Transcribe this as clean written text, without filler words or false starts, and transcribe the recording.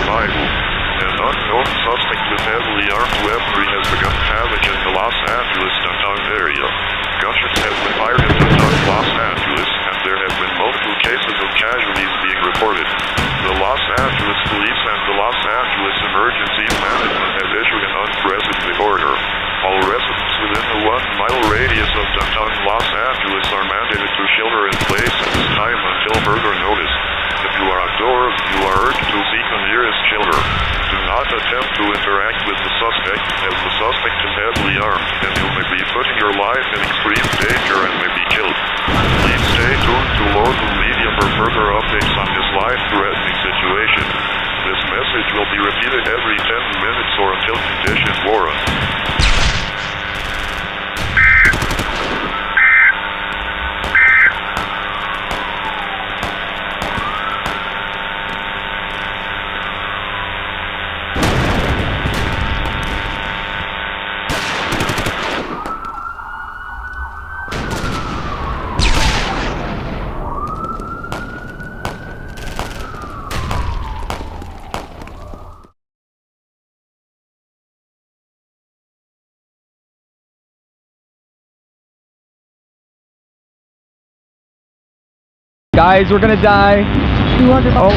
survival. An unknown suspect with heavily armed weaponry has begun havoc in the Los Angeles downtown area. Gunshots have been fired in downtown Los Angeles, and there have been multiple cases of casualties being reported. The Los Angeles Police and the Los Angeles Emergency Management have issued an unprecedented order. All residents within a 1-mile radius of downtown Los Angeles are mandated to shelter in place at this time until further notice. If you are outdoors, you are urged to seek the nearest shelter. Do not attempt to interact with the suspect, as the suspect is heavily armed, and you may be putting your life in extreme danger and may be killed. Please stay tuned to local media for further updates on this life-threatening situation. This message will be repeated every 10 minutes or until conditions warrant. Guys, we're gonna die. 200. Oh,